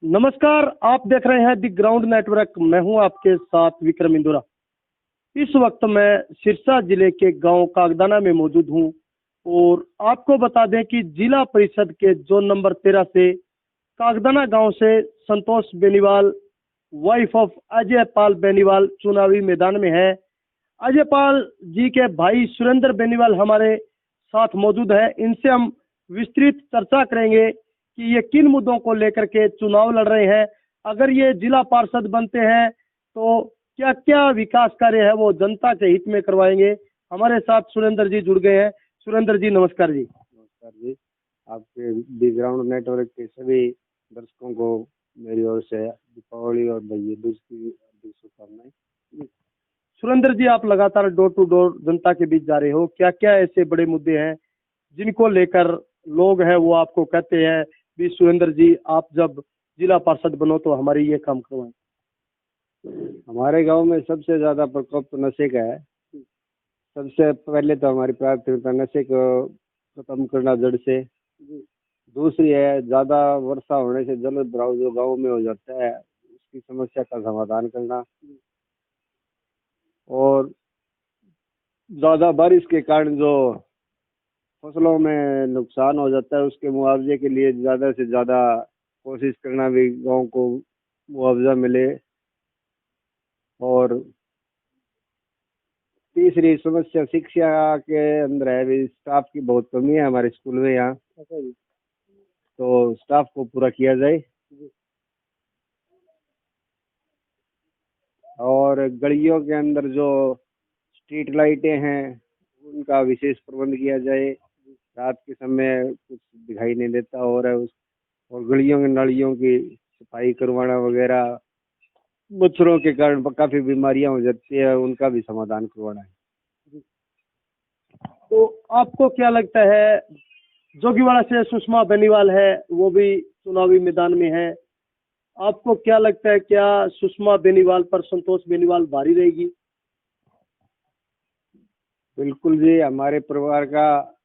नमस्कार, आप देख रहे हैं दी ग्राउंड नेटवर्क। मैं हूं आपके साथ विक्रम इंदुरा। इस वक्त मैं सिरसा जिले के गांव कागदाना में मौजूद हूं और आपको बता दें कि जिला परिषद के जोन नंबर 13 से कागदाना गांव से संतोष बेनीवाल, वाइफ ऑफ अजय पाल बेनीवाल, चुनावी मैदान में है। अजय पाल जी के भाई सुरेंद्र बेनीवाल हमारे साथ मौजूद है। इनसे हम विस्तृत चर्चा करेंगे कि ये किन मुद्दों को लेकर के चुनाव लड़ रहे हैं। अगर ये जिला पार्षद बनते हैं तो क्या क्या विकास कार्य है वो जनता के हित में करवाएंगे। हमारे साथ सुरेंद्र जी जुड़ गए हैं। सुरेंद्र जी नमस्कार जी। नमस्कार जी। आपके दी ग्राउंड नेटवर्क के सभी दर्शकों को मेरी ओर से दीपावली और भैया दूज की हार्दिक शुभकामनाएं। सुरेंद्र जी, आप लगातार डोर टू डोर जनता के बीच जा रहे हो, क्या क्या ऐसे बड़े मुद्दे हैं जिनको लेकर लोग हैं वो आपको कहते हैं भी सुरेंद्र जी आप जब जिला पार्षद बनो तो हमारी ये काम करवाएं। हमारे गांव में सबसे ज्यादा प्रकोप तो नशे का है। सबसे पहले तो हमारी प्राथमिकता नशे को खत्म करना जड़ से। दूसरी है ज्यादा वर्षा होने से जल भराव जो गांव में हो जाता है उसकी समस्या का समाधान करना, और ज्यादा बारिश के कारण जो फसलों में नुकसान हो जाता है उसके मुआवजे के लिए ज्यादा से ज्यादा कोशिश करना भी गांव को मुआवजा मिले। और तीसरी समस्या शिक्षा के अंदर है, भी स्टाफ की बहुत कमी है हमारे स्कूल में यहाँ, तो स्टाफ को पूरा किया जाए। और गलियों के अंदर जो स्ट्रीट लाइटें हैं उनका विशेष प्रबंध किया जाए। रात के समय कुछ दिखाई नहीं देता और गलियों की नालियों की सफाई करवाना वगैरह। मच्छरों के कारण काफी बीमारियां हो जाती है, उनका भी समाधान करवाना है। तो आपको क्या लगता है, जोगीवाड़ा से सुषमा बेनीवाल है वो भी चुनावी मैदान में है, आपको क्या लगता है क्या सुषमा बेनीवाल पर संतोष बेनीवाल भारी रहेगी? बिल्कुल जी, हमारे परिवार का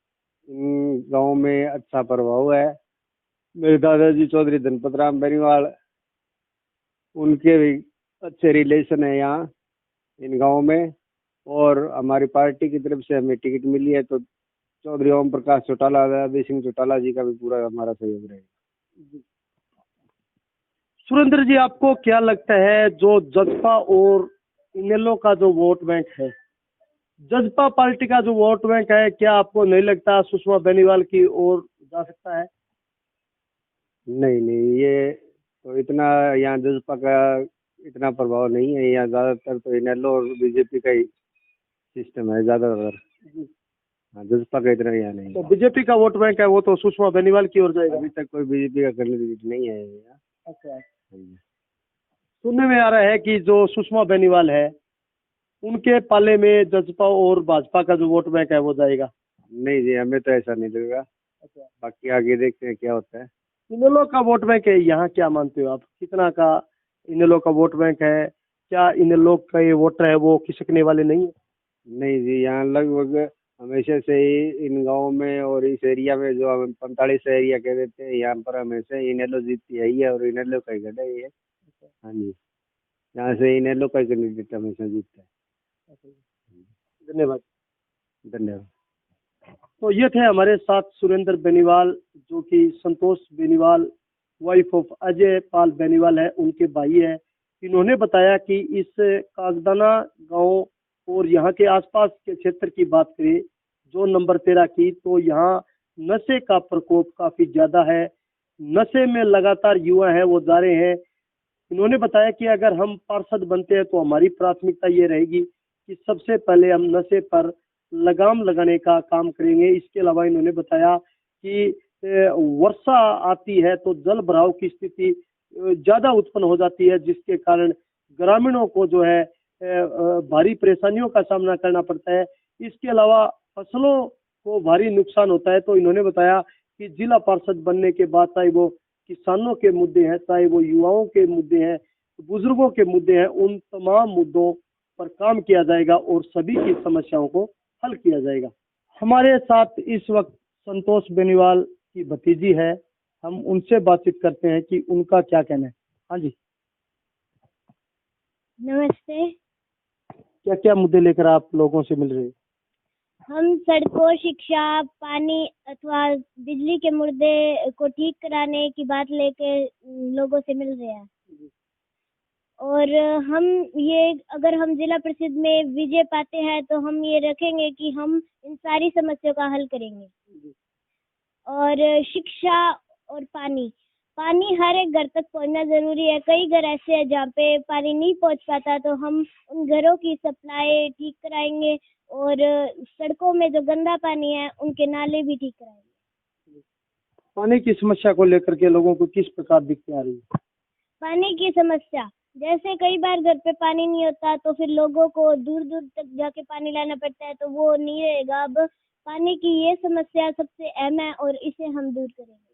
गांव में अच्छा प्रभाव है। मेरे दादाजी चौधरी धनपत राम बेनीवाल, उनके भी अच्छे रिलेशन है यहाँ इन गांव में, और हमारी पार्टी की तरफ से हमें टिकट मिली है तो चौधरी ओम प्रकाश चौटाला, अभय सिंह चौटाला जी का भी पूरा हमारा सहयोग रहेगा। सुरेंद्र जी, आपको क्या लगता है जो जसपा और इनेलो का जो वोट बैंक है, जसपा पार्टी का जो वोट बैंक है, क्या आपको नहीं लगता सुषमा बेनीवाल की ओर जा सकता है? नहीं नहीं, ये तो इतना यहाँ जसपा का इतना प्रभाव नहीं है। यहाँ ज्यादातर तो इनेलो और बीजेपी का ही सिस्टम है ज्यादातर। हाँ, जसपा का इतना यहाँ नहीं। तो बीजेपी का वोट बैंक है वो तो सुषमा बेनीवाल की ओर जाएगा। अभी तक कोई बीजेपी का कैंडिडेट नहीं है यहाँ। अच्छा, सुनने में आ रहा है कि जो सुषमा बेनीवाल है उनके पाले में जसपा और भाजपा का जो वोट बैंक है वो जाएगा। नहीं जी, हमें तो ऐसा नहीं लगेगा। अच्छा, बाकी आगे देखते हैं क्या होता है। इनेलो का वोट बैंक है यहाँ, क्या मानते हो आप, कितना का इनेलो का वोट बैंक है? क्या इनेलो का ये वोटर है वो खिसकने वाले नहीं है? नहीं जी, यहाँ लगभग हमेशा से ही इन गाँव में और इस एरिया में जो हम 45 एरिया कह देते हैं, यहाँ पर हमेशा इनेलो जीतती है ही है और इनेलो का ही गढ़ है ये। हाँ जी, यहाँ से इनेलो का ही कैंडिडेट हमेशा जीतता है। धन्यवाद। धन्यवाद। तो ये थे हमारे साथ सुरेंद्र बेनीवाल, जो कि संतोष बेनीवाल वाइफ ऑफ अजय पाल बेनीवाल है, उनके भाई है। इन्होंने बताया कि इस कागदाना गांव और यहाँ के आसपास के क्षेत्र की बात करें, जोन नंबर 13 की, तो यहाँ नशे का प्रकोप काफी ज्यादा है। नशे में लगातार युवा है वो जा रहे हैं। इन्होंने बताया कि अगर हम पार्षद बनते हैं तो हमारी प्राथमिकता ये रहेगी कि सबसे पहले हम नशे पर लगाम लगाने का काम करेंगे। इसके अलावा इन्होंने बताया कि वर्षा आती है तो जल भराव की स्थिति ज्यादा उत्पन्न हो जाती है, जिसके कारण ग्रामीणों को जो है भारी परेशानियों का सामना करना पड़ता है। इसके अलावा फसलों को भारी नुकसान होता है। तो इन्होंने बताया कि जिला पार्षद बनने के बाद चाहे वो किसानों के मुद्दे हैं, चाहे वो युवाओं के मुद्दे हैं, बुजुर्गों के मुद्दे हैं, उन तमाम मुद्दों पर काम किया जाएगा और सभी की समस्याओं को हल किया जाएगा। हमारे साथ इस वक्त संतोष बेनीवाल की भतीजी है। हम उनसे बातचीत करते हैं कि उनका क्या कहना है। हाँ जी, नमस्ते। क्या क्या मुद्दे लेकर आप लोगों से मिल रहे हैं? हम सड़कों, शिक्षा, पानी अथवा बिजली के मुद्दे को ठीक कराने की बात लेके लोगों से मिल रहे हैं। और हम ये अगर हम जिला परिषद में विजय पाते हैं तो हम ये रखेंगे कि हम इन सारी समस्याओं का हल करेंगे। और शिक्षा और पानी हर एक घर तक पहुंचना जरूरी है। कई घर ऐसे हैं जहाँ पे पानी नहीं पहुंच पाता, तो हम उन घरों की सप्लाई ठीक कराएंगे और सड़कों में जो गंदा पानी है उनके नाले भी ठीक कराएंगे। पानी की समस्या को लेकर के लोगों को किस प्रकार दिक्कतें आ रही है? पानी की समस्या, जैसे कई बार घर पे पानी नहीं होता तो फिर लोगों को दूर दूर तक जाके पानी लाना पड़ता है, तो वो नहीं रहेगा। अब पानी की ये समस्या सबसे अहम है और इसे हम दूर करेंगे।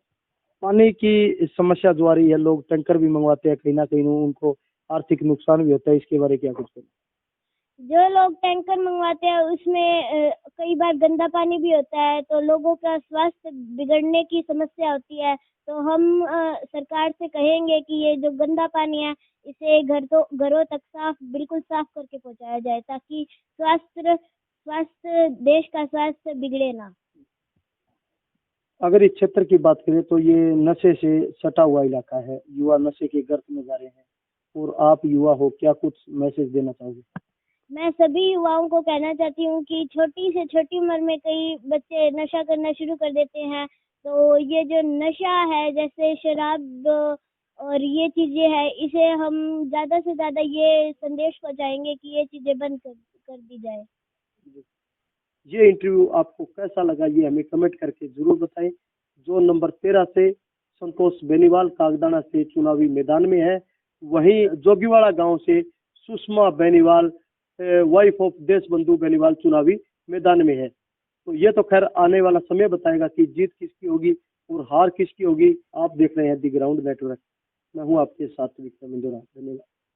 पानी की समस्या जो आ रही है, लोग टैंकर भी मंगवाते हैं, कहीं ना कहीं उनको आर्थिक नुकसान भी होता है, इसके बारे में क्या कुछ कहना? जो लोग टैंकर मंगवाते हैं उसमें कई बार गंदा पानी भी होता है, तो लोगों का स्वास्थ्य बिगड़ने की समस्या होती है। तो हम सरकार से कहेंगे कि ये जो गंदा पानी है इसे घरों तक बिल्कुल साफ करके पहुंचाया जाए, ताकि स्वास्थ्य देश का स्वास्थ्य बिगड़े ना। अगर इस क्षेत्र की बात करें तो ये नशे से सटा हुआ इलाका है, युवा नशे के गर्त में जा रहे हैं, और आप युवा हो, क्या कुछ मैसेज देना चाहोगे? मैं सभी युवाओं को कहना चाहती हूँ कि छोटी से छोटी उम्र में कई बच्चे नशा करना शुरू कर देते हैं। तो ये जो नशा है, जैसे शराब और ये चीजें हैं, इसे हम ज्यादा से ज्यादा ये संदेश पहुंचाएंगे कि ये चीजें बंद कर दी जाए। ये इंटरव्यू आपको कैसा लगा, ये हमें कमेंट करके जरूर बताएं। जो नंबर 13 से संतोष बेनीवाल कागदाना से चुनावी मैदान में है, वहीं जोगीवाड़ा गांव से सुषमा बेनीवाल वाइफ ऑफ देशबंधु बेनीवाल चुनावी मैदान में है। तो ये तो खैर आने वाला समय बताएगा कि जीत किसकी होगी और हार किसकी होगी। आप देख रहे हैं दी ग्राउंड नेटवर्क। मैं हूँ आपके साथ विक्रम इंदौरा। धन्यवाद।